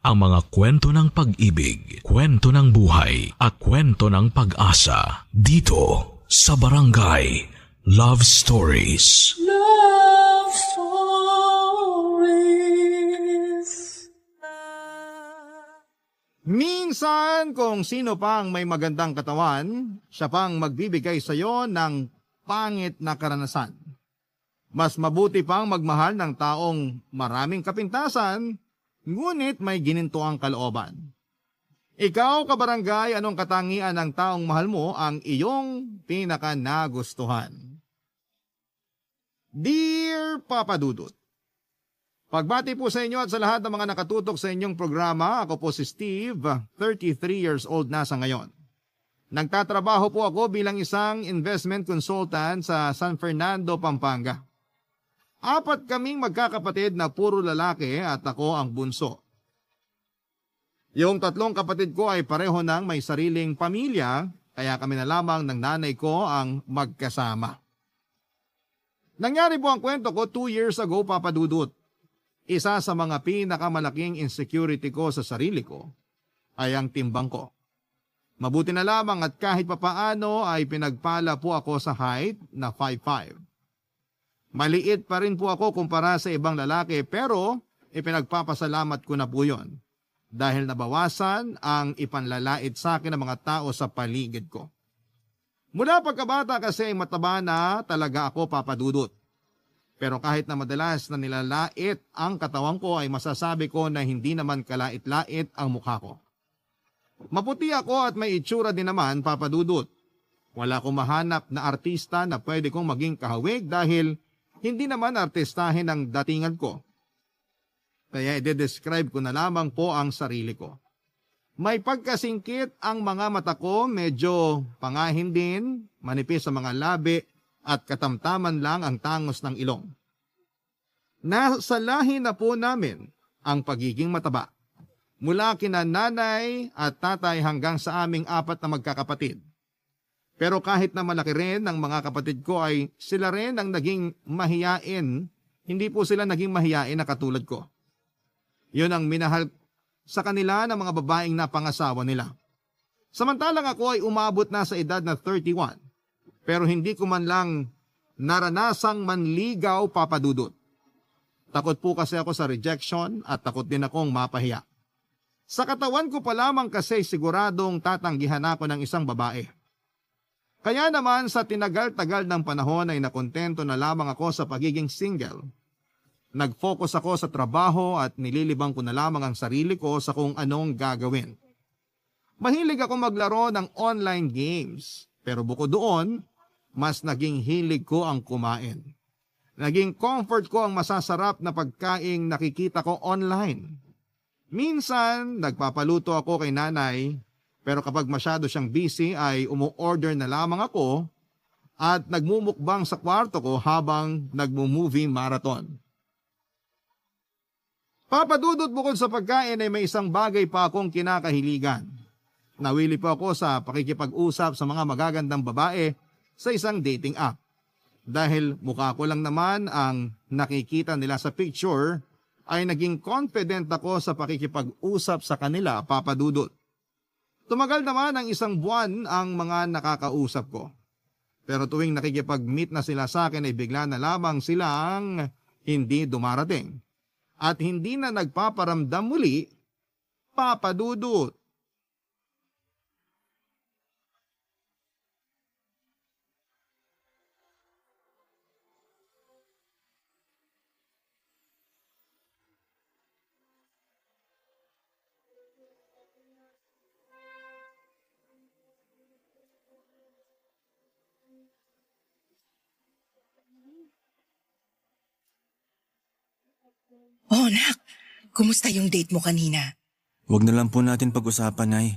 ang mga kwento ng pag-ibig, kwento ng buhay, at kwento ng pag-asa dito sa Barangay Love Stories. Love Stories. Minsan, kung sino pang may magandang katawan, siya pang magbibigay sa iyo ng pangit na karanasan. Mas mabuti pang magmahal ng taong maraming kapintasan, ngunit may ginintuang kalooban. Ikaw, kabarangay, anong katangian ng taong mahal mo ang iyong pinaka-nagustuhan? Dear Papa Dudut, pagbati po sa inyo at sa lahat ng mga nakatutok sa inyong programa, ako po si Steve, 33 years old na sa ngayon. Nagtatrabaho po ako bilang isang investment consultant sa San Fernando, Pampanga. 4 kaming magkakapatid na puro lalaki at ako ang bunso. Yung 3 kapatid ko ay pareho nang may sariling pamilya, kaya kami na lamang ng nanay ko ang magkasama. Nangyari po ang kwento ko 2 years ago, Papa Dudut. Isa sa mga pinakamalaking insecurity ko sa sarili ko ay ang timbang ko. Mabuti na lamang at kahit papaano ay pinagpala po ako sa height na 5'5". Maliit pa rin po ako kumpara sa ibang lalaki pero ipinagpapasalamat ko na po yun dahil nabawasan ang ipanlalait sa akin ng mga tao sa paligid ko. Mula pagkabata kasi ay mataba na talaga ako, Papa Dudut. Pero kahit na madalas na nilalait ang katawan ko ay masasabi ko na hindi naman kalait-lait ang mukha ko. Maputi ako at may itsura din naman, Papa Dudut. Wala akong mahanap na artista na pwede kong maging kahawig dahil hindi naman artistahin ang datingan ko. Kaya i-describe ko na lamang po ang sarili ko. May pagkasingkit ang mga mata ko, medyo pangahin din, manipis sa mga labi at katamtaman lang ang tangos ng ilong. Nasa lahi na po namin ang pagiging mataba. Mula kina nanay at tatay hanggang sa aming 4 na magkakapatid. Pero kahit na malaki rin ang mga kapatid ko ay sila rin ang naging mahiyain, hindi po sila naging mahiyain na katulad ko. Yun ang minahal sa kanila ng mga babaeng napangasawa nila. Samantalang ako ay umabot na sa edad na 31, pero hindi ko man lang naranasang manligaw, Papa Dudut. Takot po kasi ako sa rejection at takot din akong mapahiya. Sa katawan ko pa lamang kasi siguradong tatanggihan ako ng isang babae. Kaya naman sa tinagal-tagal ng panahon ay nakontento na lamang ako sa pagiging single. Nag-focus ako sa trabaho at nililibang ko na lamang ang sarili ko sa kung anong gagawin. Mahilig ako maglaro ng online games, pero bukod doon, mas naging hilig ko ang kumain. Naging comfort ko ang masasarap na pagkaing nakikita ko online. Minsan, nagpapaluto ako kay nanay, pero kapag masyado siyang busy ay umu-order na lamang ako at nagmumukbang sa kwarto ko habang nagmo-movie marathon. Papa Dudut, bukod sa pagkain ay may isang bagay pa akong kinakahiligan. Nawili po ako sa pakikipag-usap sa mga magagandang babae sa isang dating app. Dahil mukha ko lang naman ang nakikita nila sa picture, ay naging confident ako sa pakikipag-usap sa kanila, Papa Dudut. Tumagal naman ang 1 buwan ang mga nakakausap ko. Pero tuwing nakikipag-meet na sila sa akin ay bigla na lamang silang hindi dumarating. At hindi na nagpaparamdam muli, Papa Dudut. Oh, nak. Kumusta yung date mo kanina? Huwag na lang po natin pag-usapan, Nay.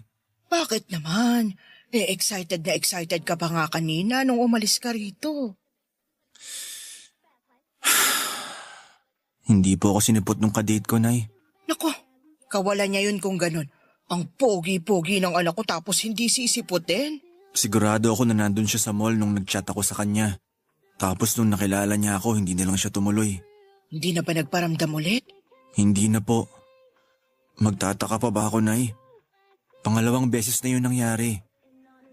Bakit naman? Excited na excited ka pa nga kanina nung umalis ka rito. Hindi po ako sinipot nung kadate ko, Nay. Nako, kawalan niya yun kung ganun. Ang pogi-pogi ng anak ko tapos hindi sisiputin. Sigurado ako na nandun siya sa mall nung nag-chat ako sa kanya. Tapos nung nakilala niya ako, hindi na lang siya tumuloy. Hindi na ba nagparamdam ulit? Hindi na po. Magtataka pa ba ako, Nay? Pangalawang beses na yun nangyari.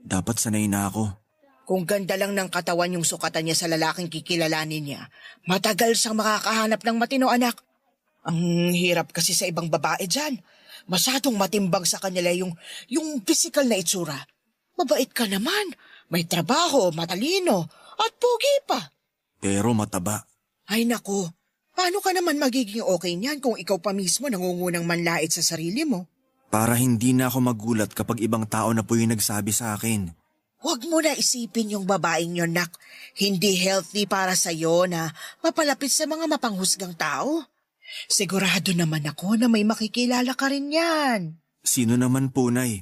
Dapat sanay na ako. Kung ganda lang ng katawan yung sukatan niya sa lalaking kikilalanin niya, matagal siyang makakahanap ng matino, anak. Ang hirap kasi sa ibang babae dyan. Masyadong matimbang sa kanila yung physical na itsura. Mabait ka naman, may trabaho, matalino, at pogi pa. Pero mataba. Ay nako, paano ka naman magiging okay niyan kung ikaw pa mismo nangungunang manlait sa sarili mo? Para hindi na ako magulat kapag ibang tao na po yung nagsabi sa akin. Huwag mo na isipin yung babaeng yon, nak. Hindi healthy para sa'yo na mapalapit sa mga mapanghusgang tao. Sigurado naman ako na may makikilala ka rin yan. Sino naman po, Nay?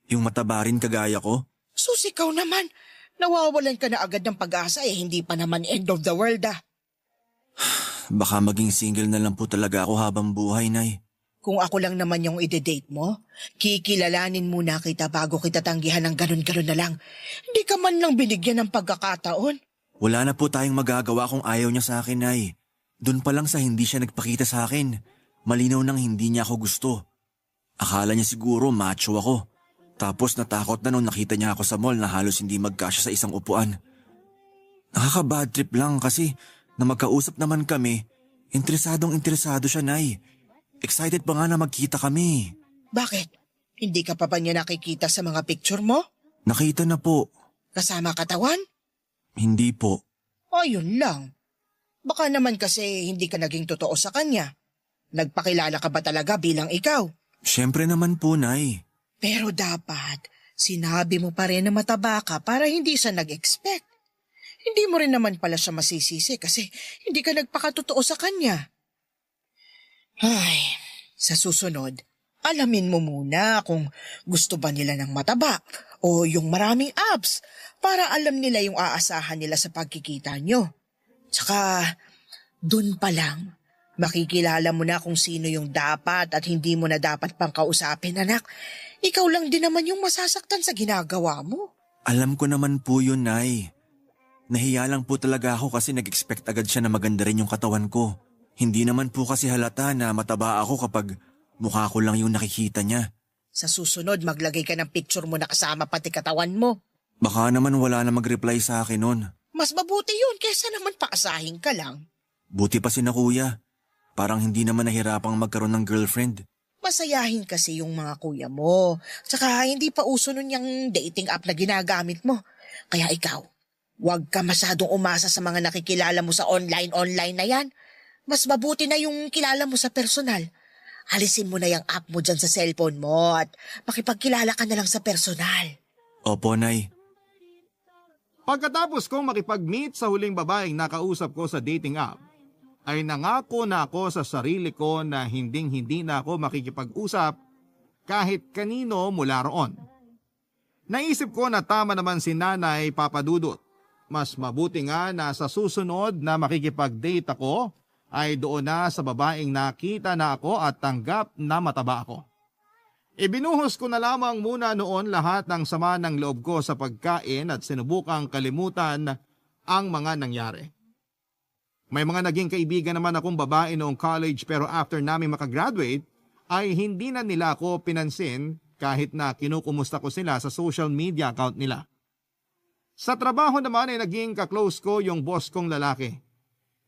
Yung mataba rin kagaya ko? Sus, ikaw naman. Nawawalan ka na agad ng pag-asa hindi pa naman end of the world ah. Baka maging single na lang po talaga ako habang buhay, Nay. Kung ako lang naman yung ide-date mo, kikilalanin muna kita bago kita tanggihan ng ganun-ganun na lang. Hindi ka man lang binigyan ng pagkakataon. Wala na po tayong magagawa kung ayaw niya sa akin, Nay. Doon pa lang sa hindi siya nagpakita sa akin. Malinaw nang hindi niya ako gusto. Akala niya siguro macho ako. Tapos natakot na nung nakita niya ako sa mall na halos hindi magkasya sa isang upuan. Nakaka-bad trip lang kasi na magkausap naman kami, interesado siya, Nay. Excited pa nga na magkita kami. Bakit? Hindi ka pa ba niya nakikita sa mga picture mo? Nakita na po. Kasama katawan? Hindi po. Ayun lang. Baka naman kasi hindi ka naging totoo sa kanya. Nagpakilala ka ba talaga bilang ikaw? Siyempre naman po, Nay. Pero dapat, sinabi mo pa rin na mataba ka para hindi siya nag-expect. Hindi mo rin naman pala siya masisisi kasi hindi ka nagpakatotoo sa kanya. Ay, sa susunod, alamin mo muna kung gusto ba nila ng mataba o yung maraming abs para alam nila yung aasahan nila sa pagkikita nyo. Tsaka, dun pa lang, makikilala mo na kung sino yung dapat at hindi mo na dapat pang kausapin, anak. Ikaw lang din naman yung masasaktan sa ginagawa mo. Alam ko naman po yun, Nay. Nahiya lang po talaga ako kasi nag-expect agad siya na maganda rin yung katawan ko. Hindi naman po kasi halata na mataba ako kapag mukha ko lang yung nakikita niya. Sa susunod, maglagay ka ng picture mo na kasama pati katawan mo. Baka naman wala na mag-reply sa akin nun. Mas mabuti yun kesa naman paasahin ka lang. Buti pa si na kuya. Parang hindi naman nahirapang magkaroon ng girlfriend. Masayahin kasi yung mga kuya mo. Tsaka hindi pa uso nun yung dating app na ginagamit mo. Kaya ikaw, huwag ka masyadong umasa sa mga nakikilala mo sa online na yan. Mas mabuti na yung kilala mo sa personal. Alisin mo na yung app mo dyan sa cellphone mo at makipagkilala ka na lang sa personal. Opo, Nay. Pagkatapos kong makipag-meet sa huling babaeng nakausap ko sa dating app, ay nangako na ako sa sarili ko na hinding-hindi na ako makikipag-usap kahit kanino mula roon. Naisip ko na tama naman si Nanay Papadudot. Mas mabuti nga na sa susunod na makikipag-date ako ay doon na sa babaeng nakita na ako at tanggap na mataba ako. Ibinuhos ko na lamang muna noon lahat ng sama ng loob ko sa pagkain at sinubukang kalimutan ang mga nangyari. May mga naging kaibigan naman akong babae noong college pero after namin makagraduate ay hindi na nila ako pinansin kahit na kinukumusta ko sila sa social media account nila. Sa trabaho naman ay naging kaklose ko yung boss kong lalaki.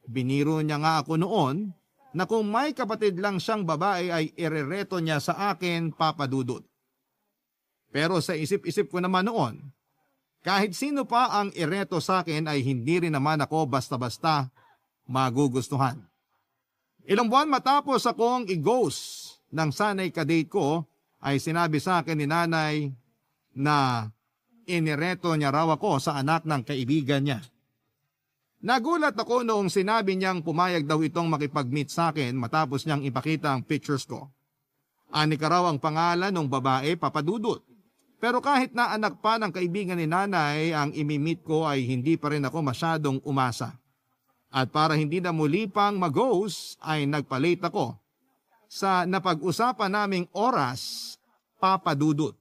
Biniro niya nga ako noon na kung may kapatid lang siyang babae ay irereto niya sa akin, Papadudot. Pero sa isip-isip ko naman noon, kahit sino pa ang ireto sa akin ay hindi rin naman ako basta-basta magugustuhan. Ilang buwan matapos akong i-ghost ng sanay kadate ko ay sinabi sa akin ni Nanay na inireto niya raw ako sa anak ng kaibigan niya. Nagulat ako noong sinabi niyang pumayag daw itong makipag-meet sa akin matapos niyang ipakita ang pictures ko. Anika raw ang pangalan ng babae, Papadudot. Pero kahit na anak pa ng kaibigan ni Nanay ang imi-meet ko ay hindi pa rin ako masyadong umasa. At para hindi na muli pang mag-ghost ay nagpa-late ako sa napag-usapan naming oras, Papadudot.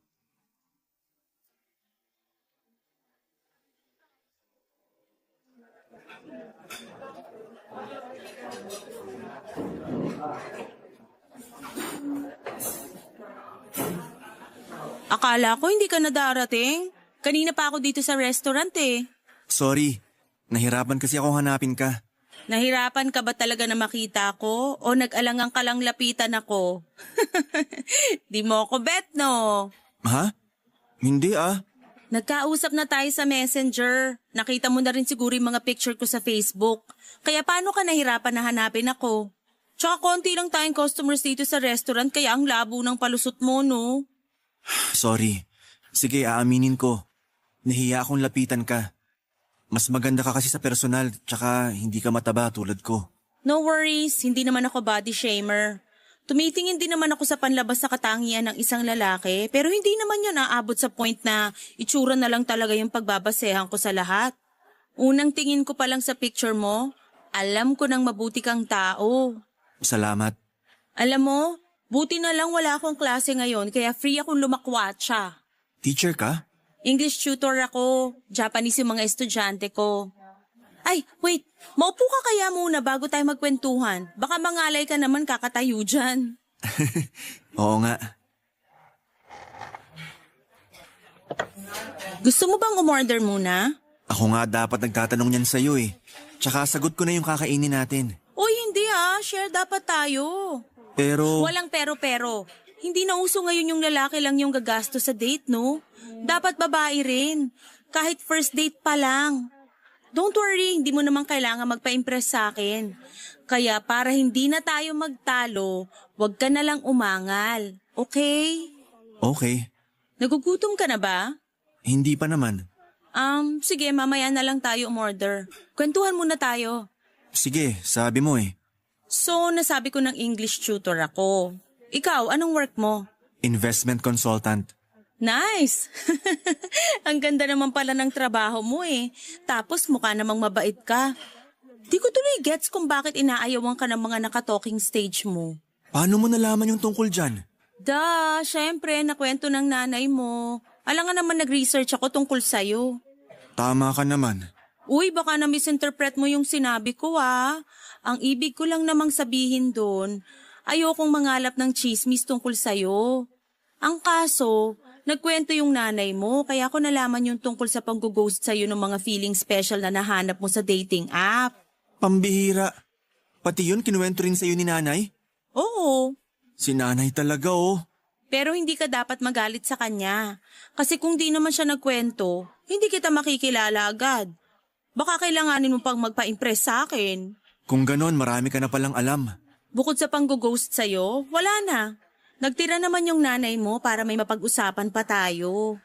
Akala ko hindi ka na darating. Kanina pa ako dito sa restaurant eh. Sorry, nahirapan kasi ako hanapin ka. Nahirapan ka ba talaga na makita ko? O nag-alangang ka lang lapitan ako? Di mo ako bet, no? Ha? Hindi ah. Nagkausap na tayo sa Messenger. Nakita mo na rin siguro yung mga picture ko sa Facebook. Kaya paano ka nahirapan na hanapin ako? Tsaka konti lang tayong customers dito sa restaurant kaya ang labo ng palusot mo, no? Sorry. Sige, aaminin ko. Nahiya akong lapitan ka. Mas maganda ka kasi sa personal, tsaka hindi ka mataba tulad ko. No worries, hindi naman ako body shamer. Tumitingin din naman ako sa panlabas na katangian ng isang lalaki, pero hindi naman yun aabot sa point na itsura na lang talaga yung pagbabasehan ko sa lahat. Unang tingin ko pa lang sa picture mo, alam ko nang mabuti kang tao. Salamat. Alam mo, buti na lang wala akong klase ngayon kaya free akong lumakwatsa. Teacher ka? English tutor ako, Japanese yung mga estudyante ko. Ay, wait, maupo ka kaya muna bago tayo magkwentuhan. Baka mangalay ka naman kakatayo dyan. Oo nga. Gusto mo bang umorder muna? Ako nga dapat nagtatanong niyan sa'yo eh. Tsaka sagot ko na yung kakainin natin. Uy, hindi share dapat tayo. Pero... Walang pero. Hindi na uso ngayon yung lalaki lang yung gagasto sa date, no? Dapat babae rin. Kahit first date pa lang. Don't worry, hindi mo naman kailangan magpa-impress sa akin. Kaya para hindi na tayo magtalo, wag ka na lang umangal. Okay? Okay. Nagugutom ka na ba? Hindi pa naman. Sige, mamaya na lang tayo umorder. Kwentuhan muna tayo. Sige, sabi mo eh. So, nasabi ko ng English tutor ako. Ikaw, anong work mo? Investment consultant. Nice! Ang ganda naman pala ng trabaho mo eh. Tapos mukha namang mabait ka. Di ko tuloy gets kung bakit inaayawan ka ng mga naka-talking stage mo. Paano mo nalaman yung tungkol dyan? Syempre, nakwento ng nanay mo. Alam nga naman nag-research ako tungkol sa'yo. Tama ka naman. Uy, baka na-misinterpret mo yung sinabi ko Ang ibig ko lang namang sabihin doon, ayokong mangalap ng chismis tungkol sa'yo. Ang kaso, nagkwento yung nanay mo, kaya ako nalaman yung tungkol sa pang-ghost sa'yo ng mga feeling special na nahanap mo sa dating app. Pambihira. Pati yun kinuwento rin sa'yo ni nanay? Oo. Si nanay talaga oh. Pero hindi ka dapat magalit sa kanya. Kasi kung di naman siya nagkwento, hindi kita makikilala agad. Baka kailanganin mo pang magpa-impress sa akin. Kung ganon, marami ka na palang alam. Bukod sa pang-ghost sa'yo, wala na. Nagtira naman yung nanay mo para may mapag-usapan pa tayo.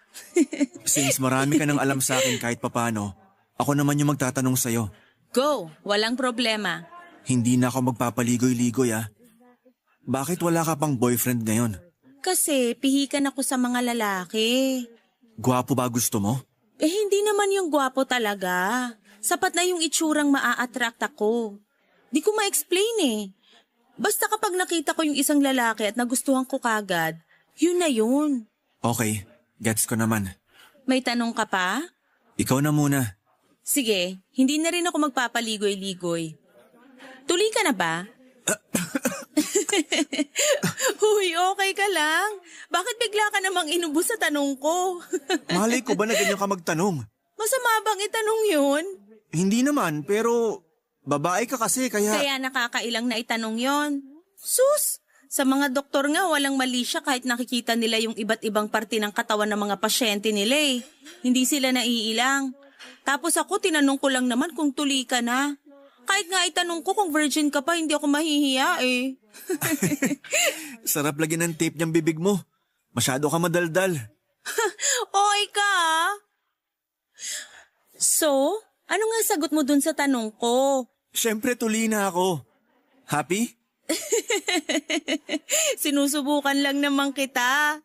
Since marami ka nang alam sa akin kahit papano, ako naman yung magtatanong sa'yo. Go, walang problema. Hindi na ako magpapaligoy-ligoy Bakit wala ka pang boyfriend ngayon? Kasi pihikan ako sa mga lalaki. Gwapo ba gusto mo? Hindi naman yung gwapo talaga. Sapat na yung itsurang maa-attract ako. Di ko ma-explain Basta kapag nakita ko yung isang lalaki at nagustuhan ko kagad, yun na yun. Okay, gets ko naman. May tanong ka pa? Ikaw na muna. Sige, hindi na rin ako magpapaligoy-ligoy. Tuloy ka na ba? Huy, okay ka lang? Bakit bigla ka namang inubos sa tanong ko? Malay ko ba na ganyan ka magtanong? Masama bang itanong yun? Hindi naman, pero babae ka kasi kaya... Kaya nakakailang na itanong yon. Sus! Sa mga doktor nga walang mali siya kahit nakikita nila yung iba't ibang parte ng katawan ng mga pasyente nila Hindi sila naiilang. Tapos ako tinanong ko lang naman kung tuli ka na. Kahit nga itanong ko kung virgin ka pa, hindi ako mahihiya Sarap lagi ng tape niyang bibig mo. Masyado ka madaldal. Oy ka So, ano nga sagot mo dun sa tanong ko? Siyempre tuli na ako. Happy? Sinusubukan lang naman kita.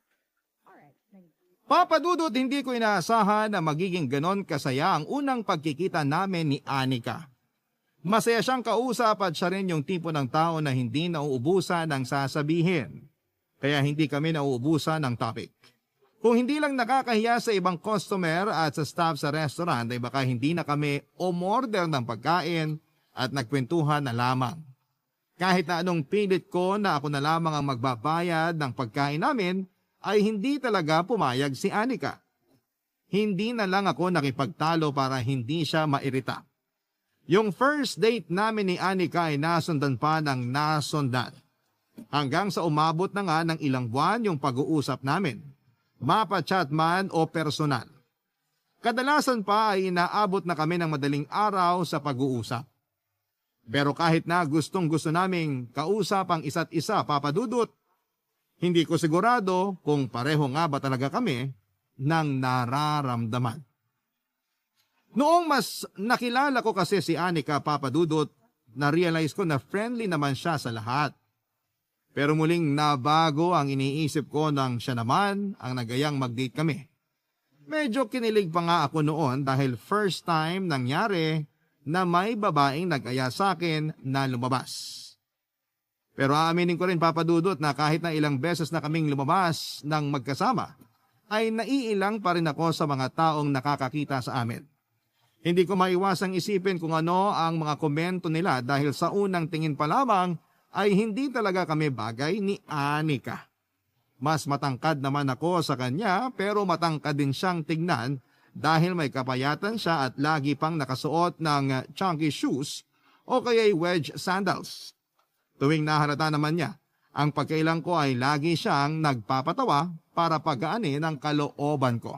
Papa Dudut, hindi ko inaasahan na magiging ganon kasaya ang unang pagkikita namin ni Anika. Masaya siyang kausap at siya rin yung tipo ng tao na hindi nauubusan ng sasabihin. Kaya hindi kami nauubusan ng topic. Kung hindi lang nakakahiya sa ibang customer at sa staff sa restaurant ay baka hindi na kami umorder ng pagkain at nagkwentuhan na lamang. Kahit na anong pilit ko na ako na lamang ang magbabayad ng pagkain namin, ay hindi talaga pumayag si Anika. Hindi na lang ako nakipagtalo para hindi siya mairita. Yung first date namin ni Anika ay nasundan pa ng nasundan. Hanggang sa umabot na nga ng ilang buwan yung pag-uusap namin. Mapa-chat man o personal. Kadalasan pa ay inaabot na kami ng madaling araw sa pag-uusap. Pero kahit na gustong-gusto naming kausap ang isa't isa, Papa Dudut, hindi ko sigurado kung pareho nga ba talaga kami ng nararamdaman. Noong mas nakilala ko kasi si Anika, Papa Dudut, na-realize ko na friendly naman siya sa lahat. Pero muling nabago ang iniisip ko nang siya naman ang nagayang mag-date kami. Medyo kinilig pa nga ako noon dahil first time nangyari na may babaeng nag-aya sa akin na lumabas. Pero aaminin ko rin, Papa Dudut, na kahit na ilang beses na kaming lumabas ng magkasama, ay naiilang pa rin ako sa mga taong nakakakita sa amin. Hindi ko maiwasang isipin kung ano ang mga komento nila dahil sa unang tingin pa lamang ay hindi talaga kami bagay ni Anika. Mas matangkad naman ako sa kanya pero matangkad din siyang tignan dahil may kapayatan siya at lagi pang nakasuot ng chunky shoes o kaya'y wedge sandals. Tuwing nahalata naman niya, ang pagkailang ko ay lagi siyang nagpapatawa para pagaanin ang kalooban ko.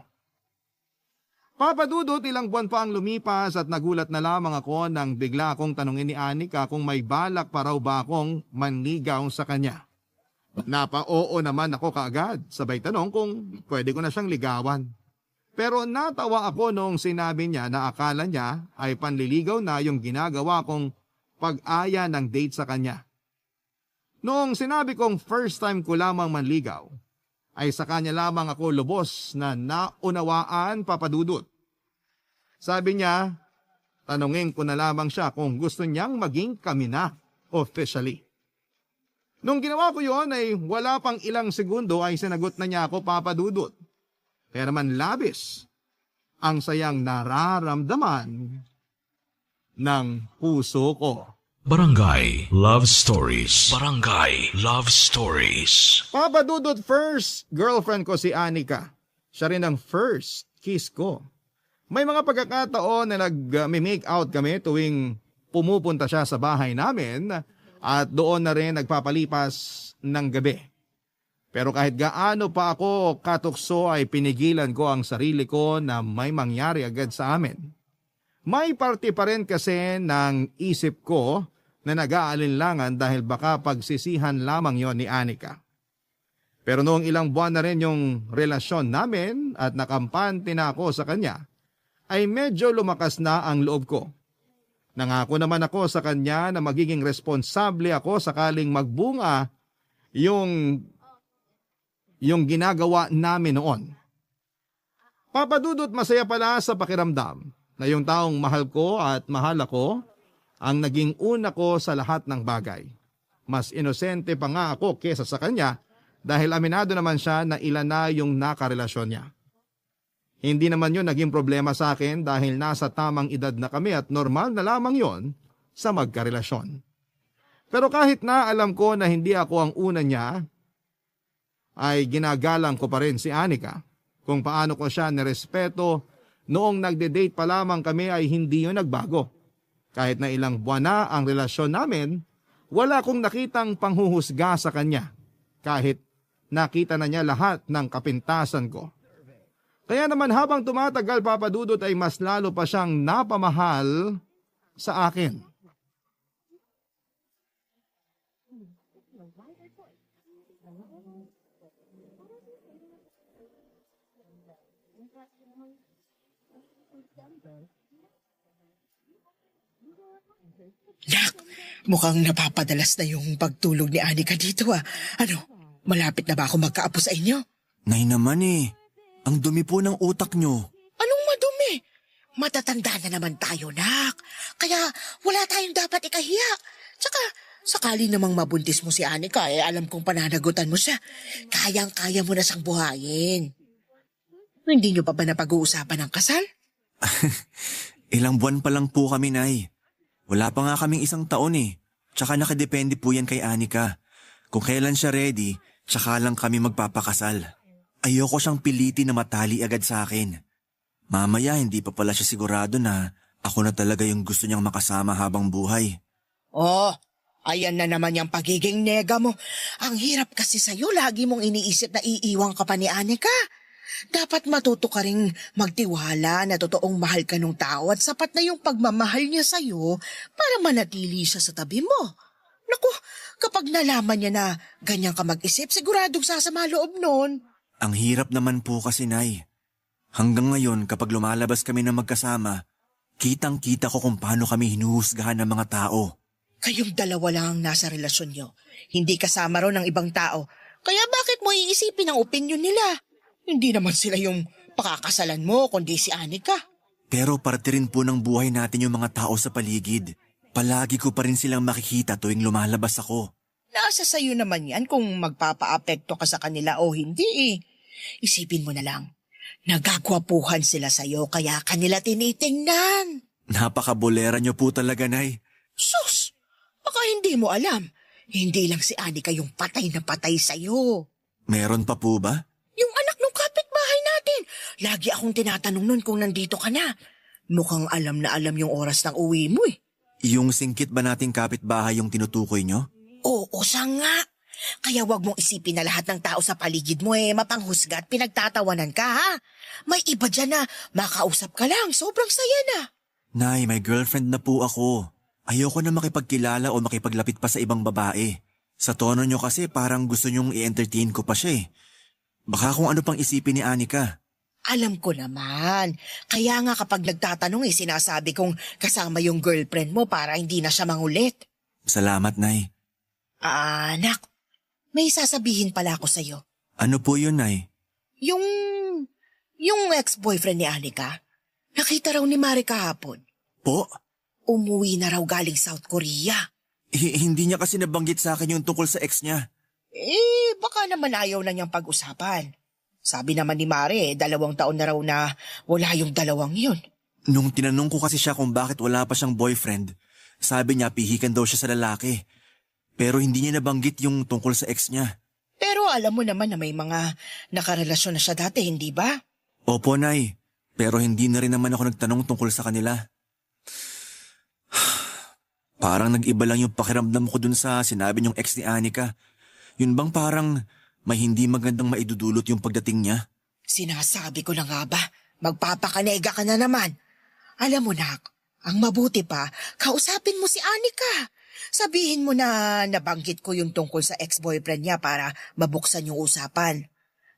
Papa Dudut, ilang buwan pa ang lumipas at nagulat na lamang ako nang bigla akong tanungin ni Anika kung may balak pa raw ba akong manligaw sa kanya. Napa-oo naman ako kaagad, sabay tanong kung pwede ko na siyang ligawan. Pero natawa ako noong sinabi niya na akala niya ay panliligaw na yung ginagawa kong pag-aya ng date sa kanya. Noong sinabi kong first time ko lamang manligaw, ay sa kanya lamang ako lubos na naunawaan, Papa Dudut. Sabi niya, tanungin ko na lamang siya kung gusto niyang maging kami na officially. Nung ginawa ko yon ay wala pang ilang segundo ay sinagot na niya ako, Papa Dudut. Kaya naman labis ang sayang nararamdaman ng puso ko. Barangay Love Stories. Barangay Love Stories. Papa Dudut, first girlfriend ko si Anika. Siya rin ang first kiss ko. May mga pagkakataon na nag-make out kami tuwing pumupunta siya sa bahay namin at doon na rin nagpapalipas ng gabi. Pero kahit gaano pa ako katukso ay pinigilan ko ang sarili ko na may mangyari agad sa amin. May parte pa rin kasi ng isip ko na nag-aalinlangan dahil baka pagsisihan lamang yon ni Anika. Pero noong ilang buwan na rin yung relasyon namin at nakampante na ako sa kanya, ay medyo lumakas na ang loob ko. Nangako naman ako sa kanya na magiging responsable ako sakaling magbunga yung ginagawa namin noon. Papa Dudut, masaya pala sa pakiramdam na yung taong mahal ko at mahal ako ang naging una ko sa lahat ng bagay. Mas inosente pa nga ako kesa sa kanya dahil aminado naman siya na ilan na yung nakarelasyon niya. Hindi naman yun naging problema sa akin dahil nasa tamang edad na kami at normal na lamang yon sa magkarelasyon. Pero kahit na alam ko na hindi ako ang una niya, ay ginagalang ko pa rin si Anika. Kung paano ko siya nirespeto noong nagde-date pa lamang kami ay hindi yun nagbago. Kahit na ilang buwan na ang relasyon namin, wala akong nakitang panghuhusga sa kanya. Kahit nakita na niya lahat ng kapintasan ko. Kaya naman habang tumatagal, Papa Dudut, ay mas lalo pa siyang napamahal sa akin. Nak, mukhang napapadalas na yung pagtulog ni Anika dito ah. Ano, malapit na ba ako magkaapo sa inyo? Nay naman ang dumi po ng utak nyo. Anong madumi? Matatanda na naman tayo, Nak. Kaya wala tayong dapat ikahiya. Tsaka, sakali namang mabuntis mo si Anika, alam kong pananagutan mo siya. Kayang-kaya mo na siyang buhayin. Hindi nyo pa ba napag-uusapan ng kasal? Ilang buwan pa lang po kami, Nay. Wala pa nga kaming 1 taon Tsaka nakadepende po yan kay Anika. Kung kailan siya ready, tsaka lang kami magpapakasal. Ayoko siyang pilitin na matali agad sa akin. Mamaya hindi pa pala siya sigurado na ako na talaga yung gusto niyang makasama habang buhay. Oh, ayan na naman yung pagiging nega mo. Ang hirap kasi sa'yo, lagi mong iniisip na iiwang ka pa ni Anika. Dapat matuto ka ring magtiwala na totoong mahal ka nung tao at sapat na yung pagmamahal niya sa'yo para manatili siya sa tabi mo. Naku, kapag nalaman niya na ganyan ka mag-isip, siguradong sasama loob nun. Ang hirap naman po kasi, Nay. Hanggang ngayon kapag lumalabas kami na magkasama, kitang-kita ko kung paano kami hinuhusgahan ng mga tao. Kayong dalawa lang ang nasa relasyon niyo. Hindi kasama ron ng ibang tao. Kaya bakit mo iisipin ang opinyon nila? Hindi naman sila yung pakakasalan mo, kundi si Anika. Pero parte rin po ng buhay natin yung mga tao sa paligid. Palagi ko pa rin silang makikita tuwing lumalabas ako. Nasa sayo naman yan kung magpapaapekto ka sa kanila o hindi eh. Isipin mo na lang, nagagwapuhan sila sa'yo kaya kanila tinitingnan. Napakabolera niyo po talaga, Nay. Sus! Baka hindi mo alam. Hindi lang si Anika yung patay na patay sa'yo. Meron pa po ba? Yung anak ng kapitbahay natin. Lagi akong tinatanong nun kung nandito ka na. Mukhang alam na alam yung oras ng uwi mo eh. Yung singkit ba nating kapitbahay yung tinutukoy niyo? Oo, siya nga. Kaya wag mong isipin na lahat ng tao sa paligid mo mapanghusga at pinagtatawanan ka ha. May iba dyan na makausap ka lang, sobrang saya na. Nay, may girlfriend na po ako. Ayoko na makipagkilala o makipaglapit pa sa ibang babae. Sa tono niyo kasi parang gusto niyong i-entertain ko pa siya eh. Baka kung ano pang isipin ni Anika. Alam ko naman. Kaya nga kapag nagtatanong sinasabi kong kasama yung girlfriend mo para hindi na siya mangulit. Salamat, Nay. Anak, may sasabihin pala ako sa'yo. Ano po yun, Nay? Yung ex-boyfriend ni Anika, nakita raw ni Mari kahapon. Po? Umuwi na raw galing South Korea. Hindi niya kasi nabanggit sa akin yung tungkol sa ex niya. Baka naman ayaw na niyang pag-usapan. Sabi naman ni Mari, 2 taon na raw na wala yung dalawang yun. Nung tinanong ko kasi siya kung bakit wala pa siyang boyfriend, sabi niya pihikan daw siya sa lalaki. Pero hindi niya nabanggit yung tungkol sa ex niya. Pero alam mo naman na may mga nakarelasyon na siya dati, hindi ba? Opo, Nay. Pero hindi na rin naman ako nagtanong tungkol sa kanila. Parang nag-iba lang yung pakiramdam ko dun sa sinabi niyong ex ni Anika. Yun bang parang may hindi magandang maidudulot yung pagdating niya? Sinasabi ko na nga ba, magpapakanega ka na naman. Alam mo nak, ang mabuti pa, kausapin mo si Anika. Sabihin mo na nabanggit ko yung tungkol sa ex-boyfriend niya para mabuksan yung usapan.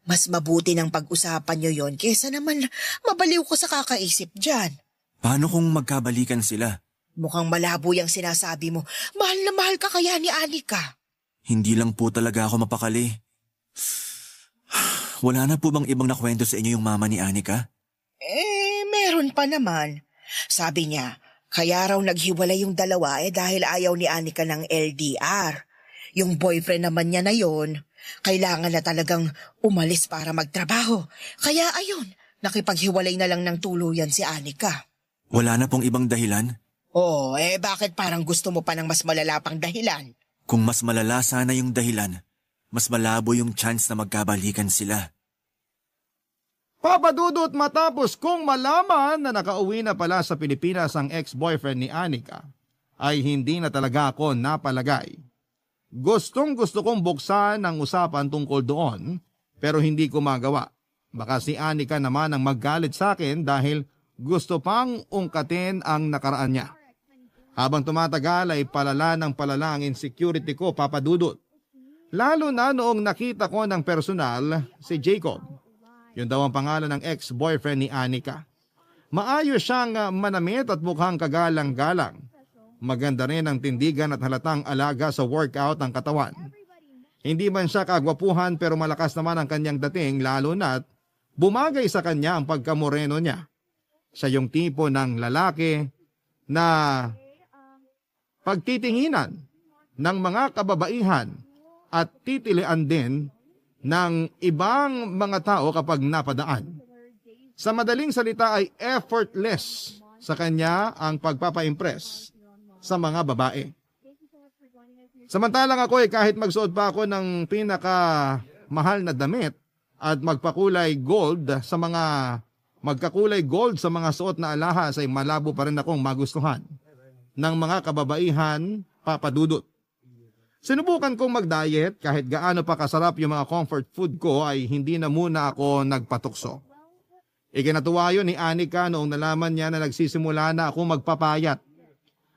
Mas mabuti ng pag-usapan niyo yon kesa naman mabaliw ko sa kakaisip dyan. Paano kung magkabalikan sila? Mukhang malabo yung sinasabi mo. Mahal na mahal ka kaya ni Anika. Hindi lang po talaga ako mapakali. Wala na po bang ibang nakwento sa inyo yung mama ni Anika? Meron pa naman. Sabi niya, kaya raw naghiwalay yung dalawa dahil ayaw ni Anika ng LDR. Yung boyfriend naman niya na yon, kailangan na talagang umalis para magtrabaho. Kaya ayun, nakipaghiwalay na lang ng tuluyan si Anika. Wala na pong ibang dahilan? Oo, bakit parang gusto mo pa ng mas malala pang dahilan? Kung mas malala sana yung dahilan, mas malabo yung chance na magkabalikan sila. Papa Dudut, matapos kong malaman na nakauwi na pala sa Pilipinas ang ex-boyfriend ni Anika, ay hindi na talaga ako napalagay. Gustong-gusto kong buksan ang usapan tungkol doon, pero hindi ko magawa. Baka si Anika naman ang maggalit sa akin dahil gusto pang ungkatin ang nakaraan niya. Habang tumatagal ay palala ng palala ang insecurity ko, Papa Dudut. Lalo na noong nakita ko ng personal si Jacob. Yun daw ang pangalan ng ex-boyfriend ni Anika. Maayos siyang manamit at mukhang kagalang-galang. Maganda rin ang tindigan at halatang alaga sa workout ng katawan. Hindi man siya kagwapuhan pero malakas naman ang kanyang dating lalo na't bumagay sa kanya ang pagkamoreno niya. Siya yung tipo ng lalaki na pagtitinginan ng mga kababaihan at titilian din ng ibang mga tao kapag napadaan. Sa madaling salita ay effortless sa kanya ang pagpapa-impress sa mga babae. Samantalang ako kahit magsuot pa ako ng pinaka mahal na damit, at magkakulay gold sa mga suot na alahas ay malabo pa rin akong magustuhan ng mga kababaihan, Papa Dudut. Sinubukan kong mag-diet kahit gaano pa kasarap yung mga comfort food ko ay hindi na muna ako nagpatukso. Ikinatuwa yun ni Anika noong nalaman niya na nagsisimula na akong magpapayat.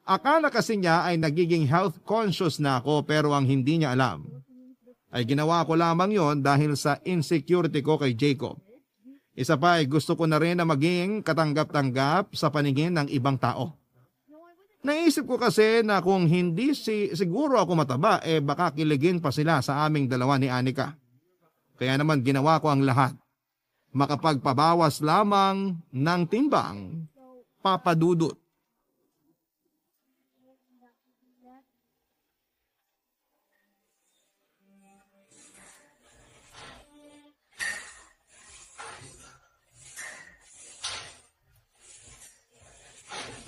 Akala kasi niya ay nagiging health conscious na ako pero ang hindi niya alam ay ginawa ko lamang yon dahil sa insecurity ko kay Jacob. Isa pa ay gusto ko na rin na maging katanggap-tanggap sa paningin ng ibang tao. Naisip ko kasi na kung hindi siguro ako mataba, baka kiligin pa sila sa aming dalawa ni Anika. Kaya naman ginawa ko ang lahat. Makapagpabawas lamang ng timbang, Papa Dudut.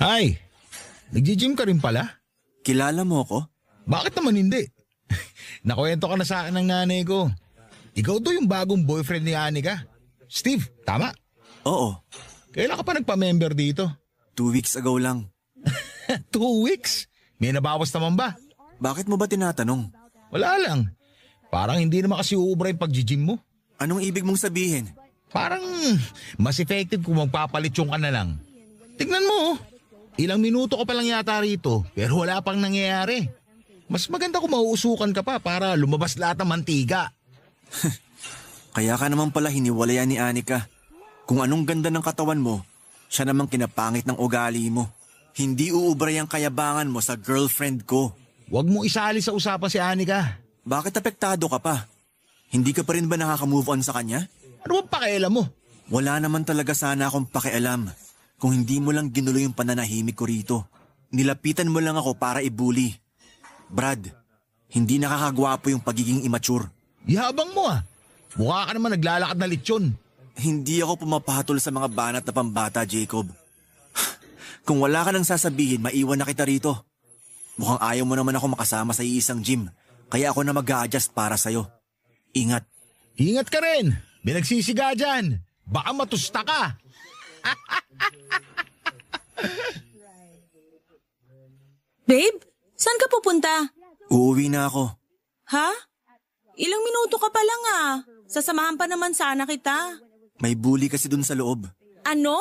Hi! Nagji-gym ka rin pala? Kilala mo ko? Bakit naman hindi? Nakwento ka na sa akin ng nanay ko. Ikaw to yung bagong boyfriend ni Anika. Steve, tama? Oo, Kailan ka pa nagpa-member dito? 2 weeks ago lang. 2 weeks? May nabawas naman ba? Bakit mo ba tinatanong? Wala lang. Parang hindi naman kasi uubra yung pag-gym mo. Anong ibig mong sabihin? Parang mas effective kung magpapalitsyon ka na lang. Tignan mo, oh. Ilang minuto ka pa lang yata rito, pero wala pang nangyayari. Mas maganda kung mauusukan ka pa para lumabas lahat ng mantiga. Kaya ka naman pala hiniwalayan ni Anika. Kung anong ganda ng katawan mo, siya namang kinapangit ng ugali mo. Hindi uubray ang kayabangan mo sa girlfriend ko. Huwag mo isali sa usapan si Anika. Bakit apektado ka pa? Hindi ka pa rin ba nakaka-move on sa kanya? Ano bang pakialam mo? Wala naman talaga sana akong pakialam. Kung hindi mo lang ginulo yung pananahimik ko rito. Nilapitan mo lang ako para ibuli. Brad, hindi nakakagwapo yung pagiging immature. Ihabang mo ah. Mukha ka naman naglalakad na litsyon. Hindi ako pumapatol sa mga banat na pambata, Jacob. Kung wala ka nang sasabihin, maiwan na kita rito. Mukhang ayaw mo naman ako makasama sa iisang gym. Kaya ako na mag-a-adjust para sa'yo. Ingat. Ingat ka rin. May nagsisiga dyan. Baka matusta ka. Babe, saan ka pupunta? Uuwi na ako. Ha? Ilang minuto ka pa lang ah. Sasamahan pa naman sana kita. May bully kasi dun sa loob. Ano?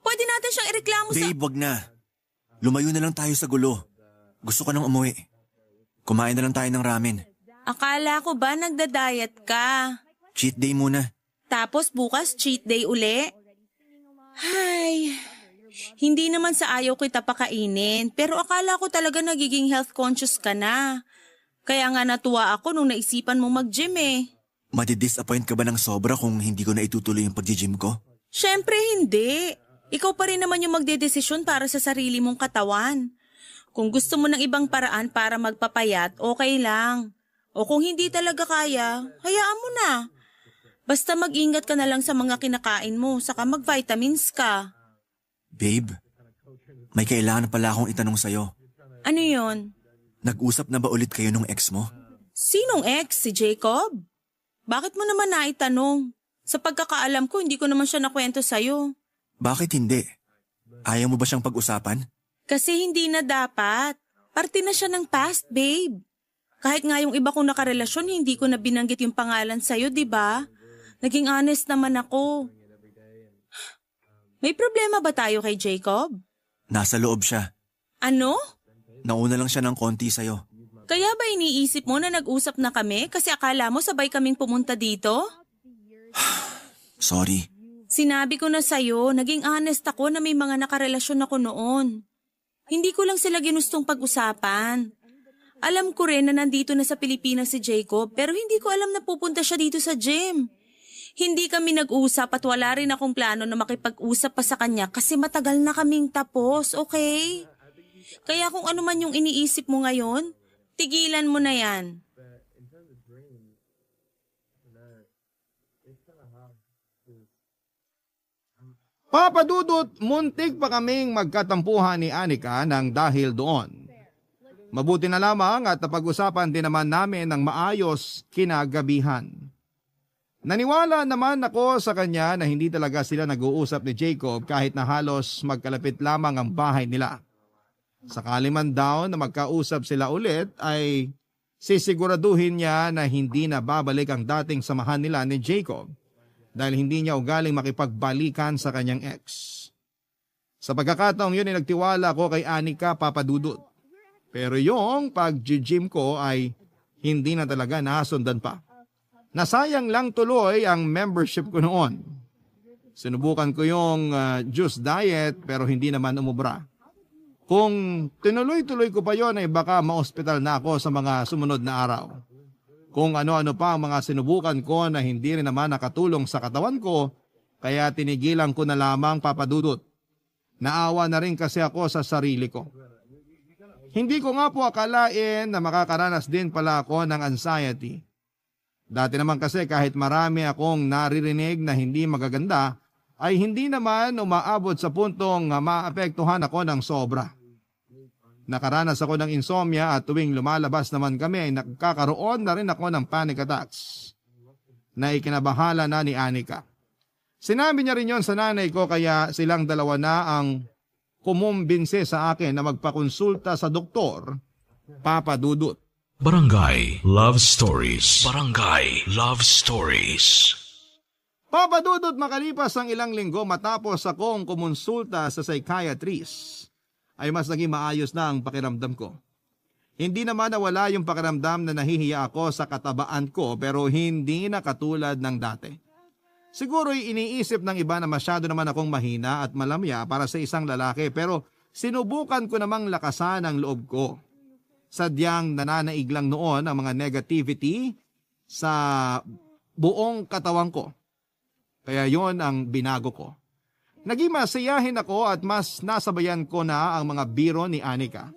Pwede natin siyang ireklamo sa... Babe, wag na. Lumayo na lang tayo sa gulo. Gusto ko nang umuwi. Kumain na lang tayo ng ramen. Akala ko ba nagda-diet ka? Cheat day muna. Tapos bukas cheat day uli? Hay, hindi naman sa ayaw kita pakainin, pero akala ko talaga nagiging health conscious ka na. Kaya nga natuwa ako nung naisipan mo mag-gym eh. Madidisappoint ka ba ng sobra kung hindi ko na itutuloy yung pag-gym ko? Syempre hindi. Ikaw pa rin naman yung magdedesisyon para sa sarili mong katawan. Kung gusto mo ng ibang paraan para magpapayat, okay lang. O kung hindi talaga kaya, hayaan mo na. Basta mag-ingat ka na lang sa mga kinakain mo, saka mag-vitamins ka. Babe, may kailangan pala akong itanong sa'yo. Ano yon? Nag-usap na ba ulit kayo nung ex mo? Sinong ex? Si Jacob? Bakit mo naman naitanong? Sa pagkakaalam ko, hindi ko naman siya nakwento sa'yo. Bakit hindi? Ayaw mo ba siyang pag-usapan? Kasi hindi na dapat. Parte na siya ng past, babe. Kahit nga yung iba kong nakarelasyon, hindi ko na binanggit yung pangalan sa'yo, di ba? Naging honest naman ako. May problema ba tayo kay Jacob? Nasa loob siya. Ano? Nauna lang siya ng konti sa'yo. Kaya ba iniisip mo na nag-usap na kami kasi akala mo sabay kaming pumunta dito? Sorry. Sinabi ko na sa'yo, naging honest ako na may mga nakarelasyon ako noon. Hindi ko lang sila ginustong pag-usapan. Alam ko rin na nandito na sa Pilipinas si Jacob pero hindi ko alam na pupunta siya dito sa gym. Hindi kami nag-usap at wala rin akong plano na makipag-usap pa sa kanya kasi matagal na kaming tapos, okay? Kaya kung ano man yung iniisip mo ngayon, tigilan mo na yan. Papa Dudut, muntik pa kaming magkatampuhan ni Anika nang dahil doon. Mabuti na lamang at napag-usapan din naman namin ng maayos kinagabihan. Naniwala naman ako sa kanya na hindi talaga sila nag-uusap ni Jacob kahit na halos magkalapit lamang ang bahay nila. Sakali man daw na magkausap sila ulit ay sisiguraduhin niya na hindi na babalik ang dating samahan nila ni Jacob dahil hindi niya ugaling makipagbalikan sa kanyang ex. Sa pagkakataong yun ay nagtiwala ko kay Anika, Papa Dudut. Pero yung pag-gym ko ay hindi na talaga nasundan pa. Nasayang lang tuloy ang membership ko noon. Sinubukan ko yung juice diet pero hindi naman umubra. Kung tinuloy-tuloy ko pa yon ay baka ma-hospital na ako sa mga sumunod na araw. Kung ano-ano pa ang mga sinubukan ko na hindi rin naman nakatulong sa katawan ko, kaya tinigilan ko na lamang, Papa Dudut. Naawa na rin kasi ako sa sarili ko. Hindi ko nga po akalain na makakaranas din pala ako ng anxiety. Dati naman kasi kahit marami akong naririnig na hindi magaganda, ay hindi naman umaabot sa puntong maapektuhan ako ng sobra. Nakaranas ako ng insomnia at tuwing lumalabas naman kami ay nakakaroon na rin ako ng panic attacks na ikinabahala na ni Anika. Sinabi niya rin yon sa nanay ko kaya silang dalawa na ang kumumbinse sa akin na magpakonsulta sa doktor, Papa Dudut. Barangay Love Stories. Barangay Love Stories. Papa Dudut, makalipas ang ilang linggo matapos akong kumonsulta sa psychiatrist, ay mas naging maayos na ang pakiramdam ko. Hindi naman nawala yung pakiramdam na nahihiya ako sa katabaan ko pero hindi na katulad ng dati. Siguro iniisip ng iba na masyado naman akong mahina at malamya para sa isang lalaki pero sinubukan ko namang lakasan ang loob ko. Sadyang nananaig lang noon ang mga negativity sa buong katawan ko. Kaya yon ang binago ko. Naging masiyahin ako at mas nasabayan ko na ang mga biro ni Anika.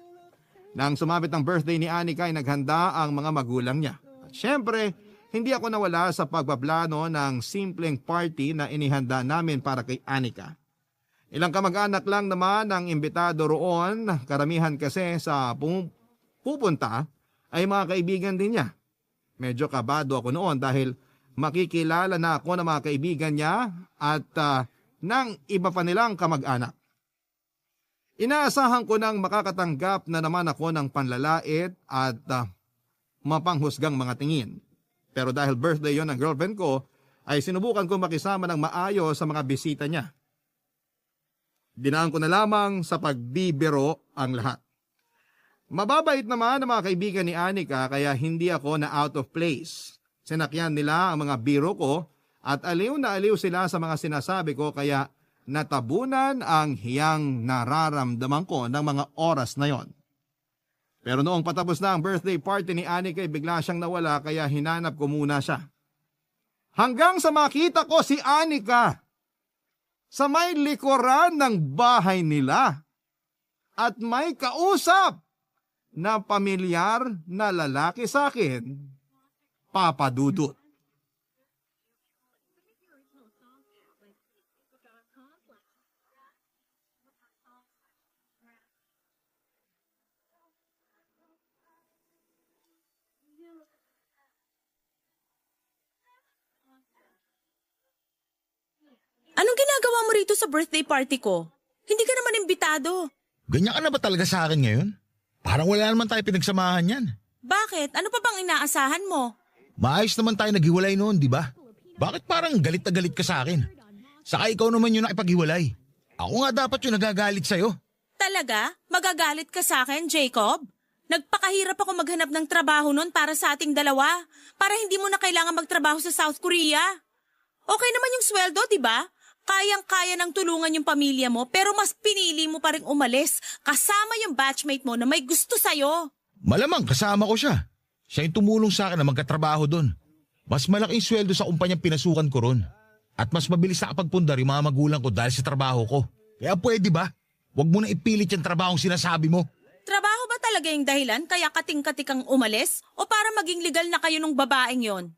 Nang sumapit ang birthday ni Anika ay naghanda ang mga magulang niya. At syempre, hindi ako nawala sa pagpaplano ng simpleng party na inihanda namin para kay Anika. Ilang kamag-anak lang naman ang imbitado roon, karamihan kasi sa pupunta ay mga kaibigan din niya. Medyo kabado ako noon dahil makikilala na ako ng mga kaibigan niya at ng iba pa nilang kamag-anak. Inaasahan ko nang makakatanggap na naman ako ng panlalait at mapanghusgang mga tingin. Pero dahil birthday yon ng girlfriend ko, ay sinubukan ko makisama ng maayos sa mga bisita niya. Dinaan ko na lamang sa pagbibiro ang lahat. Mababait naman ang mga kaibigan ni Anika kaya hindi ako na out of place. Sinakyan nila ang mga biro ko at aliw na aliw sila sa mga sinasabi ko kaya natabunan ang hiyang nararamdaman ko ng mga oras na yon. Pero noong patapos na ang birthday party ni Anika ay bigla siyang nawala kaya hinanap ko muna siya. Hanggang sa makita ko si Anika sa may likuran ng bahay nila at may kausap na pamilyar na lalaki sa akin, Papa Dudut. Anong ginagawa mo rito sa birthday party ko? Hindi ka naman imbitado. Ganyan ka na ba talaga sa akin ngayon? Parang wala naman tayo pinagsamahan yan. Bakit? Ano pa bang inaasahan mo? Maayos naman tayo naghiwalay noon, di ba? Bakit parang galit na galit ka sa akin? Saka ikaw naman yung nakipaghiwalay. Ako nga dapat yung nagagalit sa'yo. Talaga? Magagalit ka sa akin, Jacob? Nagpakahirap ako maghanap ng trabaho noon para sa ating dalawa. Para hindi mo na kailangan magtrabaho sa South Korea. Okay naman yung sweldo, di ba? Kayang-kaya ng tulungan yung pamilya mo pero mas pinili mo pa rin umalis kasama yung batchmate mo na may gusto sa'yo. Malamang kasama ko siya. Siya yung tumulong sa akin na magkatrabaho doon. Mas malaking sweldo sa kumpanyang pinasukan ko ron. At mas mabilis nakapagpundar yung mga magulang ko dahil sa trabaho ko. Kaya pwede ba? Huwag mo na ipilit yung trabahong sinasabi mo. Trabaho ba talaga yung dahilan kaya kating-katik kang umalis? O para maging legal na kayo nung babaeng yon?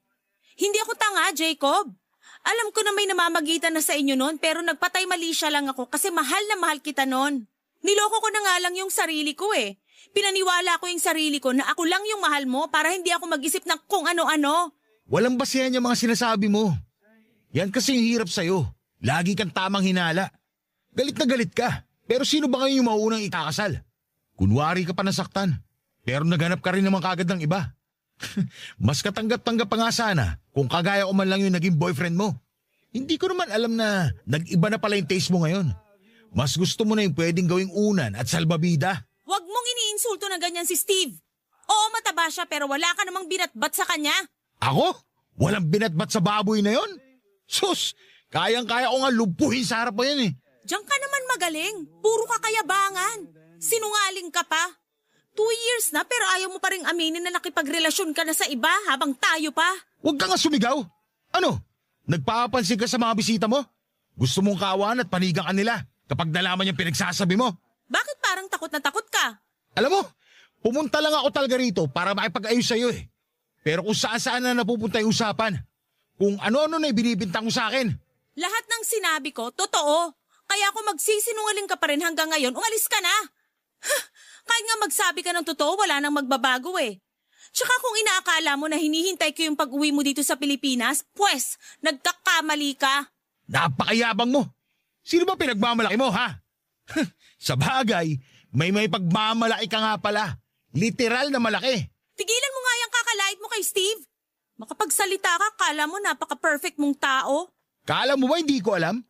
Hindi ako tanga, Jacob. Alam ko na may namamagitan na sa inyo noon pero nagpatay mali siya lang ako kasi mahal na mahal kita noon. Niloko ko na nga lang yung sarili ko eh. Pinaniwala ko yung sarili ko na ako lang yung mahal mo para hindi ako mag-isip ng kung ano-ano. Walang basehan yung mga sinasabi mo. Yan kasi yung hirap sa'yo. Lagi kang tamang hinala. Galit na galit ka. Pero sino ba ngayon yung mauunang ikakasal? Kunwari ka pa nasaktan. Pero naghanap ka rin naman kagad ng iba. Mas katanggap-tanggap pa nga sana kung kagaya ko man lang yung naging boyfriend mo. Hindi ko naman alam na nag-iba na pala yung taste mo ngayon. Mas gusto mo na yung pwedeng gawing unan at salbabida. Huwag mong iniinsulto na ganyan si Steve. Oo, mataba siya pero wala ka namang binatbat sa kanya. Ako? Walang binatbat sa baboy na yon? Sus, kayang-kaya ko nga lumpuhin sa harap mo yan eh. Diyan ka naman magaling. Puro ka kayabangan. Sinungaling ka pa. 2 years na pero ayaw mo pa rin aminin na nakipagrelasyon ka na sa iba habang tayo pa. Huwag ka nga sumigaw. Ano? Nagpapansin ka sa mga bisita mo? Gusto mong kawan at panigang ka nila kapag nalaman yung pinagsasabi mo. Bakit parang takot na takot ka? Alam mo, pumunta lang ako talaga rito para makipag-ayos sa'yo eh. Pero kung saan-saan na napupunta yung usapan, kung ano-ano na ibinibintang mo sa akin. Lahat ng sinabi ko, totoo. Kaya kung magsisinungaling ka pa rin hanggang ngayon, umalis ka na. Kahit nga magsabi ka ng totoo, wala nang magbabago eh. Tsaka kung inaakala mo na hinihintay ko yung pag-uwi mo dito sa Pilipinas, pues, nagkakamali ka. Napakayabang mo. Sino ba pinagmamalaki mo, ha? Sa bagay, may pagmamalaki ka nga pala. Literal na malaki. Tigilan mo nga yung kakalait mo kay Steve. Makapagsalita ka, kala mo napaka-perfect mong tao. Kala mo ba hindi ko alam?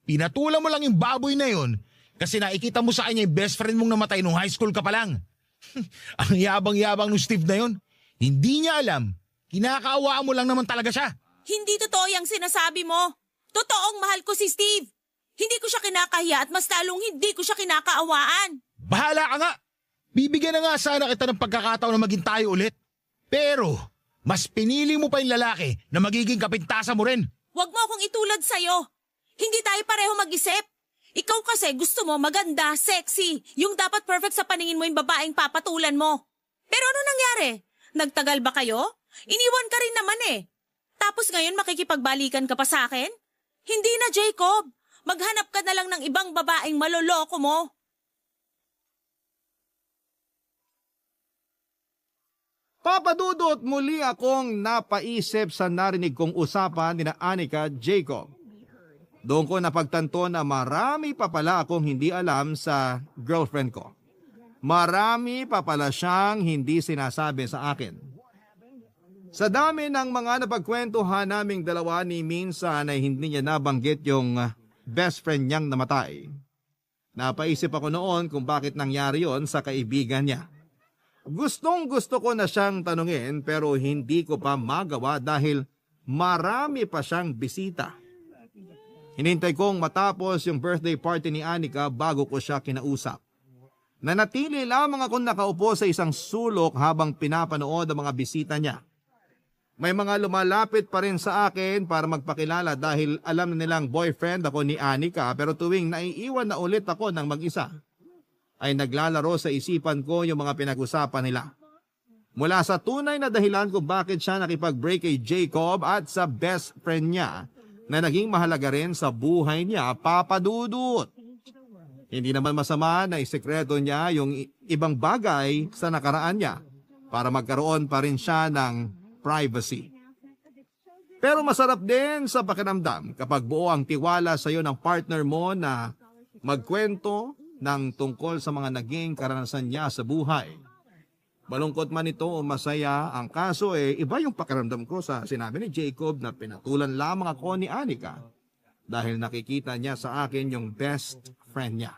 Pinatulan mo lang yung baboy na yon kasi nakikita mo sa kanya yung best friend mong namatay nung high school ka pa lang. Ang yabang-yabang ng Steve na yon. Hindi niya alam. Kinakaawaan mo lang naman talaga siya. Hindi totoo yung sinasabi mo. Totoong mahal ko si Steve. Hindi ko siya kinakahiya at mas lalong hindi ko siya kinakaawaan. Bahala ka nga. Bibigyan na nga sana kita ng pagkakataon na maging tayo ulit. Pero, mas pinili mo pa yung lalaki na magiging kapintasan mo rin. Huwag mo akong itulad sa'yo. Hindi tayo pareho mag-isip. Ikaw kasi gusto mo maganda, sexy. Yung dapat perfect sa paningin mo yung babaeng papatulan mo. Pero ano nangyari? Nagtagal ba kayo? Iniwan ka rin naman eh. Tapos ngayon makikipagbalikan ka pa sa akin? Hindi na, Jacob. Maghanap ka na lang ng ibang babaeng maloloko mo. Papa Dudut, muli akong napaisip sa narinig kong usapan ni Anika at Jacob. Doon ko napagtanto na marami pa pala akong hindi alam sa girlfriend ko. Marami pa pala siyang hindi sinasabi sa akin. Sa dami ng mga napagkwentuhan naming dalawa ni minsan ay hindi niya nabanggit yung best friend niyang namatay. Napaisip ako noon kung bakit nangyari yon sa kaibigan niya. Gustong gusto ko na siyang tanungin pero hindi ko pa magawa dahil marami pa siyang bisita. Hinintay kong matapos yung birthday party ni Anika bago ko siya kinausap. Nanatili lamang akong nakaupo sa isang sulok habang pinapanood ang mga bisita niya. May mga lumalapit pa rin sa akin para magpakilala dahil alam na nilang boyfriend ako ni Anika pero tuwing naiiwan na ulit ako ng mag-isa, ay naglalaro sa isipan ko yung mga pinag-usapan nila. Mula sa tunay na dahilan kung bakit siya nakipag-break kay Jacob at sa best friend niya na naging mahalaga rin sa buhay niya, Papa Dudut. Hindi naman masama na isekreto niya yung ibang bagay sa nakaraan niya para magkaroon pa rin siya ng privacy. Pero masarap din sa pakiramdam kapag buo ang tiwala sa iyo ng partner mo na magkwento ng tungkol sa mga naging karanasan niya sa buhay. Malungkot man ito o masaya, ang kaso iba yung pakiramdam ko sa sinabi ni Jacob na pinatulan lamang ako ni Anika dahil nakikita niya sa akin yung best friend niya.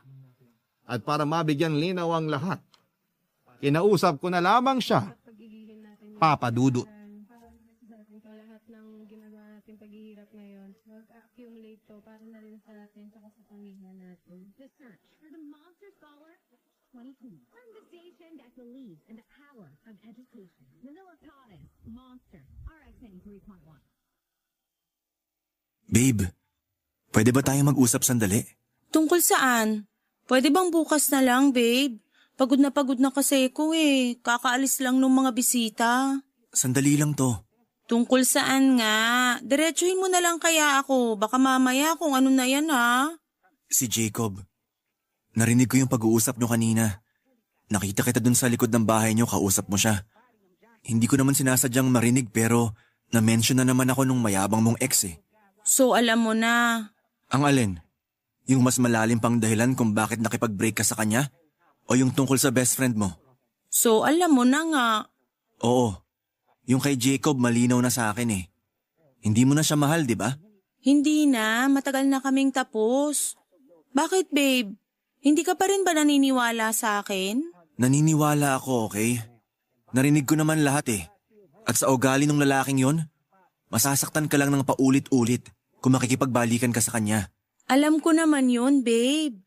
At para mabigyan linaw ang lahat, kinausap ko na lamang siya, Papa Dudut. Lahat ng ginagawa natin paghihirap ngayon, mag-accumulate to para na rin sa atin at sa pamilya natin. The search for the Monster Scholar 22 from the station that believes in the power of education. Manila Province, Monster, RX 3.1. Babe, pwede ba tayo mag-usap sandali? Tungkol saan? Pwede bang bukas na lang, babe? Pagod na kasi ko eh. Kakaalis lang ng mga bisita. Sandali lang to. Tungkol saan nga? Diretsuhin mo na lang kaya ako. Baka mamaya kung ano na yan ha. Si Jacob. Narinig ko yung pag-uusap nyo kanina. Nakita kita dun sa likod ng bahay nyo, kausap mo siya. Hindi ko naman sinasadyang marinig pero Na-mention na naman ako nung mayabang mong ex eh. So alam mo na. Ang alin? Yung mas malalim pang dahilan kung bakit nakipag-break ka sa kanya? O yung tungkol sa best friend mo? So alam mo na nga. Oo. Yung kay Jacob malinaw na sa akin eh. Hindi mo na siya mahal, di ba? Hindi na, matagal na kaming tapos. Bakit babe? Hindi ka pa rin ba naniniwala sa akin? Naniniwala ako, okay? Narinig ko naman lahat eh. At sa ugali ng lalaking yon, masasaktan ka lang ng paulit-ulit kung makikipagbalikan ka sa kanya. Alam ko naman yun, babe.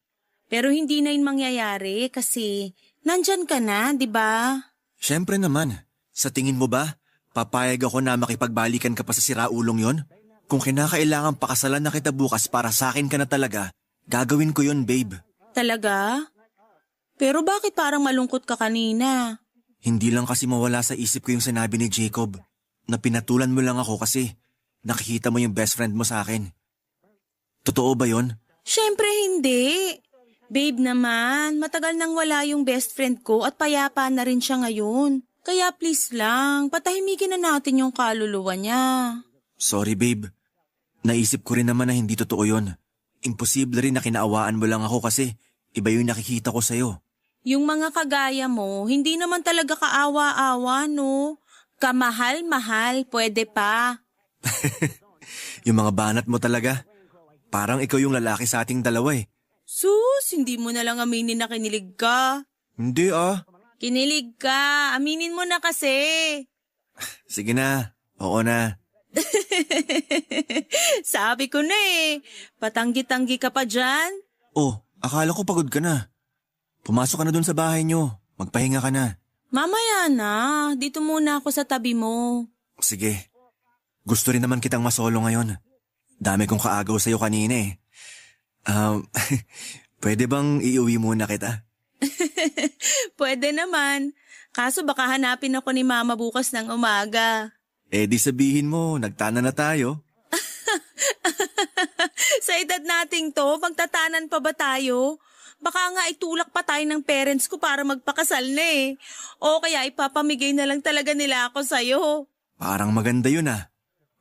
Pero hindi na yun mangyayari kasi nandyan ka na, di ba? Siyempre naman. Sa tingin mo ba, papayag ako na makipagbalikan ka pa sa siraulong yon? Kung kinakailangan pakasalan na kita bukas para sa akin ka na talaga, gagawin ko yon, babe. Talaga? Pero bakit parang malungkot ka kanina? Hindi lang kasi mawala sa isip ko yung sinabi ni Jacob na pinatulan mo lang ako kasi nakikita mo yung best friend mo sa akin. Totoo ba yon? Siyempre hindi. Babe naman, matagal nang wala yung best friend ko at payapa na rin siya ngayon. Kaya please lang, patahimikin na natin yung kaluluwa niya. Sorry babe. Naisip ko rin naman na hindi totoo yon. Imposible rin na kinaawaan mo lang ako kasi iba yung nakikita ko sa'yo. Yung mga kagaya mo, hindi naman talaga kaawa-awa, no? Kamahal-mahal, pwede pa. Yung mga banat mo talaga. Parang ikaw yung lalaki sa ating dalawa eh. Sus, hindi mo na lang aminin na kinilig ka. Hindi ah. Kinilig ka, aminin mo na kasi. Sige na, oo na. Sabi ko na eh, patanggi-tanggi ka pa dyan. Oh, akala ko pagod ka na. Pumasok ka na dun sa bahay nyo. Magpahinga ka na. Mamaya na, dito muna ako sa tabi mo. Sige. Gusto rin naman kitang masolo ngayon. Dami kong kaagaw sa'yo kanina eh. Pwede bang iuwi muna kita? Pwede naman. Kaso baka hanapin ako ni Mama bukas ng umaga. Eh di sabihin mo, nagtana na tayo. Sa edad nating to, magtatanan pa ba tayo? Baka nga itulak pa tayo ng parents ko para magpakasal na eh. O kaya ipapamigay na lang talaga nila ako sa'yo. Parang maganda yun ah.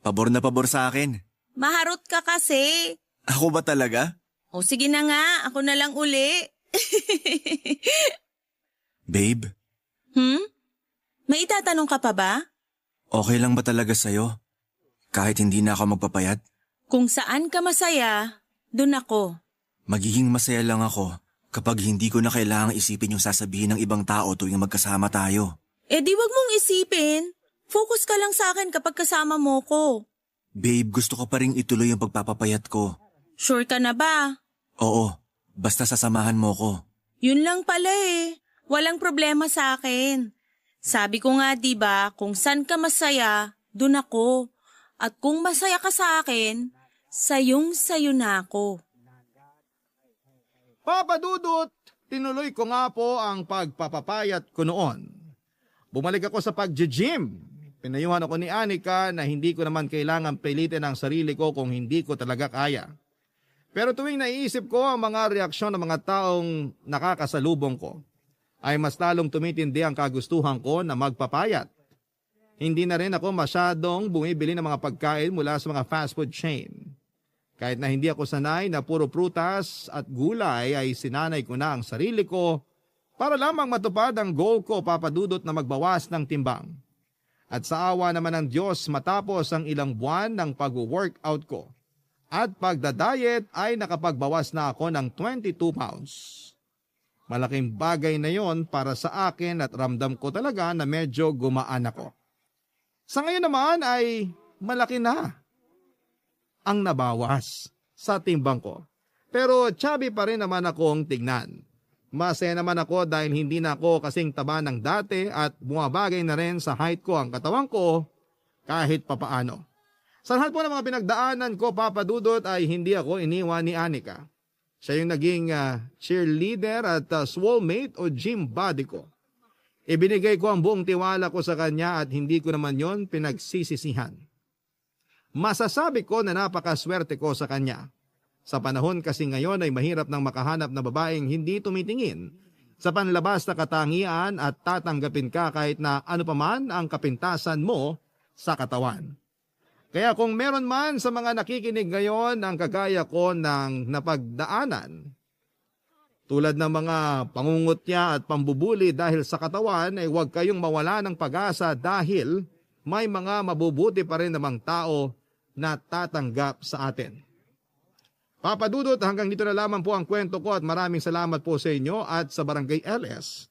Pabor na pabor sa akin. Maharot ka kasi. Ako ba talaga? O sige na nga, ako na lang uli. Babe, May itatanong ka pa ba? okay lang ba talaga sa'yo? Kahit hindi na ako magpapayat? Kung saan ka masaya, dun ako. Magiging masaya lang ako kapag hindi ko na kailangang isipin yung sasabihin ng ibang tao tuwing magkasama tayo. Eh di wag mong isipin. Focus ka lang sa akin kapag kasama mo ko. Babe, gusto ko pa rin ituloy yung pagpapapayat ko. Sure ka na ba? Oo, basta sasamahan mo ko. Yun lang pala eh. Walang problema sa akin. Sabi ko nga diba, kung saan ka masaya, dun ako. At kung masaya ka sa akin, sayong-sayo na ako. Papa Dudut, tinuloy ko nga po ang pagpapapayat ko noon. Bumalik ako sa pag-gym. Pinayuhan ako ni Anika na hindi ko naman kailangan pilitin ang sarili ko kung hindi ko talaga kaya. Pero tuwing naiisip ko ang mga reaksyon ng mga taong nakakasalubong ko, ay mas lalong tumitindi ang kagustuhan ko na magpapayat. Hindi na rin ako masyadong bumibili ng mga pagkain mula sa mga fast food chain. Kahit na hindi ako sanay na puro prutas at gulay ay sinanay ko na ang sarili ko para lamang matupad ang goal ko, Papa Dudut, na magbawas ng timbang. At sa awa naman ng Diyos, matapos ang ilang buwan ng pag-workout ko at pagdadiet ay nakapagbawas na ako ng 22 pounds. Malaking bagay na yon para sa akin at ramdam ko talaga na medyo gumaan ako. Sa ngayon naman ay malaki na ang nabawas sa timbang ko. Pero chubby pa rin naman akong tignan. Masaya naman ako dahil hindi na ako kasing taba ng dati at bumabagay na rin sa height ko ang katawan ko kahit papaano. Sa lahat po ng mga pinagdaanan ko, Papa Dudut, ay hindi ako iniwan ni Anika. Siya yung naging cheerleader at swole-mate o gym buddy ko. Ibinigay ko ang buong tiwala ko sa kanya at hindi ko naman yon pinagsisisihan. Masasabi ko na napakaswerte ko sa kanya. Sa panahon kasi ngayon ay mahirap nang makahanap na babaeng hindi tumitingin sa panlabas na katangian at tatanggapin ka kahit na ano paman ang kapintasan mo sa katawan. Kaya kung meron man sa mga nakikinig ngayon ang kagaya ko ng napagdaanan, tulad ng mga pangungutya at pambubuli dahil sa katawan, ay huwag kayong mawala ng pag-asa dahil may mga mabubuti pa rin namang tao na tatanggap sa atin. Papa Dudut, hanggang dito na lamang po ang kwento ko at maraming salamat po sa inyo at sa Barangay LS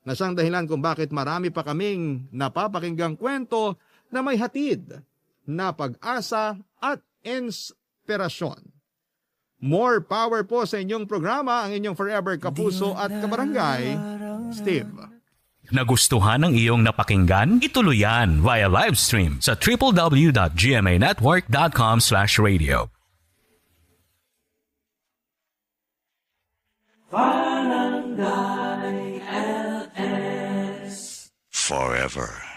na siyang dahilan kung bakit marami pa kaming napapakinggang kwento na may hatid na pag-asa at inspirasyon. More power po sa inyong programa, ang inyong forever kapuso at kabarangay, Steve. Nagustuhan ng iyong napakinggan? Ituloy yan via live stream sa www.gmanetwork.com/radio. Forever.